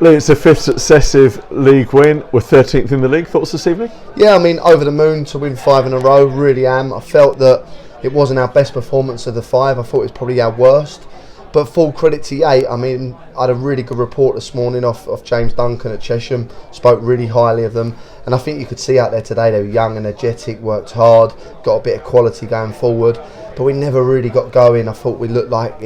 Lee, it's a fifth successive league win. We're 13th in the league. Thoughts this evening? Yeah, I mean, over the moon to win 5 in a row, really am. I felt that it wasn't our best performance of the 5. I thought it was probably our worst. But full credit to Yate. I mean, I had a really good report this morning off James Duncan at Chesham. Spoke really highly of them. And I think you could see out there today they were young, energetic, worked hard, got a bit of quality going forward. But we never really got going. I thought we looked like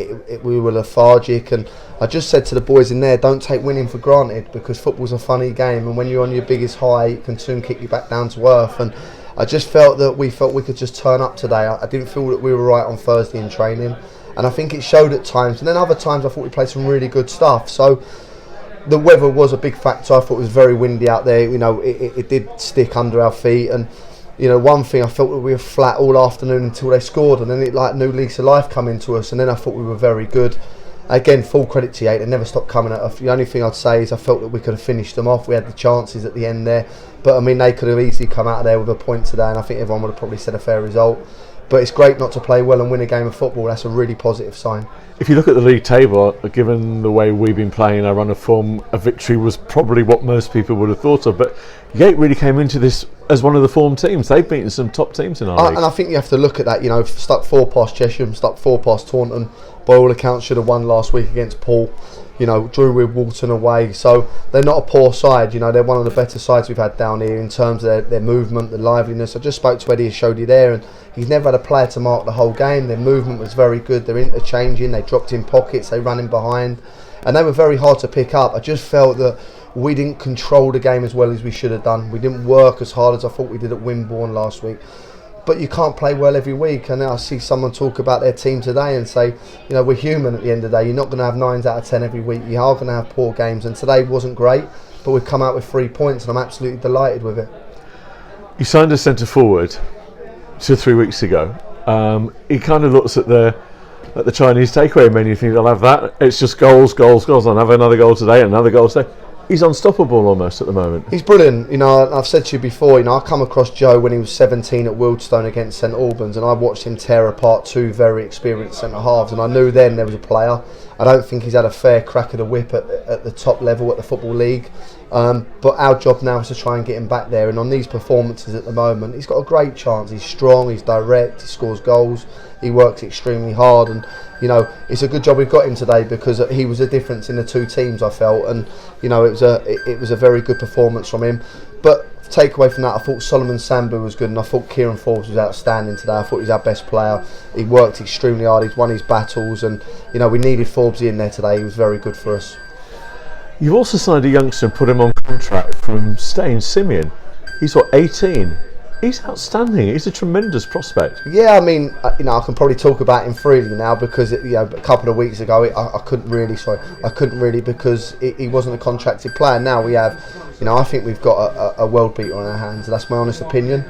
we were lethargic. And I just said to the boys in there, don't take winning for granted, because football's a funny game. And when you're on your biggest high, it can soon kick you back down to earth. And I just felt that we could just turn up today. I didn't feel that we were right on Thursday in training. And I think it showed at times. And then other times I thought we played some really good stuff. So the weather was a big factor. I thought it was very windy out there. You know, it did stick under our feet. And, you know, one thing, I felt that we were flat all afternoon until they scored. And then it like new lease of life come into us. And then I thought we were very good. Again, full credit to Yate. They never stopped coming at us. The only thing I'd say is I felt that we could have finished them off. We had the chances at the end there. But, I mean, they could have easily come out of there with a point today. And I think everyone would have probably said a fair result. But it's great not to play well and win a game of football. That's a really positive sign. If you look at the league table, given the way we've been playing our run of form, a victory was probably what most people would have thought of. But Yate really came into this as one of the form teams. They've beaten some top teams in our league. And I think you have to look at that. You know, stuck 4 past Chesham, stuck 4 past Taunton. By all accounts, should have won last week against Paul. You know, drew with Walton away. So they're not a poor side. You know, they're one of the better sides we've had down here in terms of their movement, the liveliness. I just spoke to Eddie, showed you there, and he's never had a player to mark the whole game. Their movement was very good. They're interchanging. They dropped in pockets. They ran in behind. And they were very hard to pick up. I just felt that we didn't control the game as well as we should have done. We didn't work as hard as I thought we did at Wimborne last week. But you can't play well every week. And I see someone talk about their team today and say, you know, we're human at the end of the day. You're not going to have 9s out of 10 every week. You are going to have poor games. And today wasn't great, but we've come out with 3 points, and I'm absolutely delighted with it. You signed a centre forward 2 or 3 weeks ago. He kind of looks at the Chinese takeaway menu. You think, I'll have that. It's just goals, goals, goals. I'll have another goal today, another goal today. He's unstoppable almost at the moment. He's brilliant. You know, I've said to you before, you know, I come across Joe when he was 17 at Wildstone against St Albans, and I watched him tear apart 2 very experienced centre halves, and I knew then there was a player. I don't think he's had a fair crack of the whip at the top level at the Football League. But our job now is to try and get him back there, and on these performances at the moment, he's got a great chance. He's strong, he's direct, he scores goals, he works extremely hard, and you know, it's a good job we've got him today, because he was a difference in the 2 teams, I felt, and you know, it was a very good performance from him. But take away from that, I thought Solomon Sambu was good, and I thought Kieran Forbes was outstanding today. I thought he was our best player. He worked extremely hard, he's won his battles, and you know, we needed Forbes in there today. He was very good for us. You've also signed a youngster and put him on contract from Stain Simeon. He's 18. He's outstanding. He's a tremendous prospect. Yeah, I mean, you know, I can probably talk about him freely now, because you know, a couple of weeks ago I couldn't really, because he wasn't a contracted player. Now we have, you know, I think we've got a world beater on our hands. That's my honest opinion.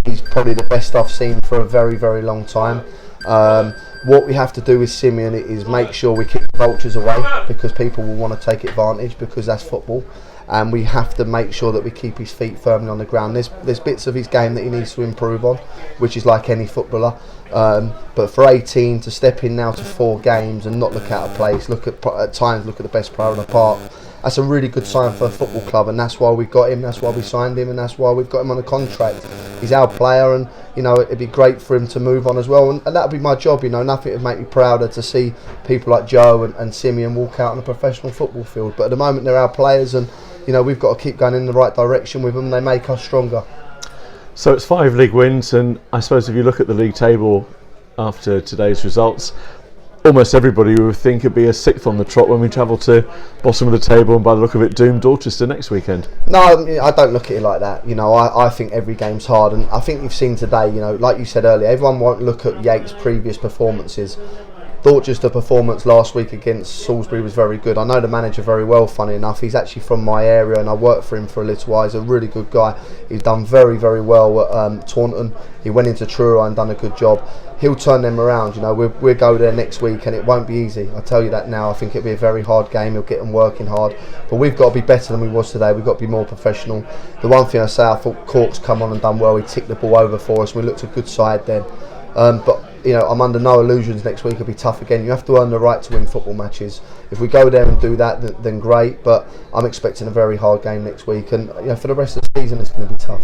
He's probably the best I've seen for a very, very long time. What we have to do with Simeon is make sure we keep the vultures away, because people will want to take advantage, because that's football. And we have to make sure that we keep his feet firmly on the ground. There's bits of his game that he needs to improve on, which is like any footballer. But for 18 to step in now to 4 games and not look out of place, at times look at the best player on the park, that's a really good sign for a football club, and that's why we got him, that's why we signed him, and that's why we've got him on a contract. He's our player, and you know, it'd be great for him to move on as well, and that'd be my job. You know, nothing would make me prouder to see people like Joe and Simeon walk out on a professional football field. But at the moment they're our players, and you know, we've got to keep going in the right direction with them. They make us stronger. So it's 5 league wins, and I suppose if you look at the league table after today's results, almost everybody would think it'd be a 6th on the trot when we travel to bottom of the table, and by the look of it, doomed Dorchester next weekend. No, I don't look at it like that. You know, I think every game's hard, and I think you've seen today, you know, like you said earlier, everyone won't look at Yates' previous performances. Dorchester performance last week against Salisbury was very good. I know the manager very well, funny enough. He's actually from my area, and I worked for him for a little while. He's a really good guy. He's done very, very well at Taunton. He went into Truro and done a good job. He'll turn them around. You know, we'll go there next week, and it won't be easy. I tell you that now. I think it'll be a very hard game. He'll get them working hard, but we've got to be better than we was today. We've got to be more professional. The one thing I say, I thought Cork's come on and done well. He ticked the ball over for us. We looked a good side then, but I'm under no illusions next week will be tough again. You have to earn the right to win football matches. If we go there and do that, then great. But I'm expecting a very hard game next week, and for the rest of the season, it's going to be tough.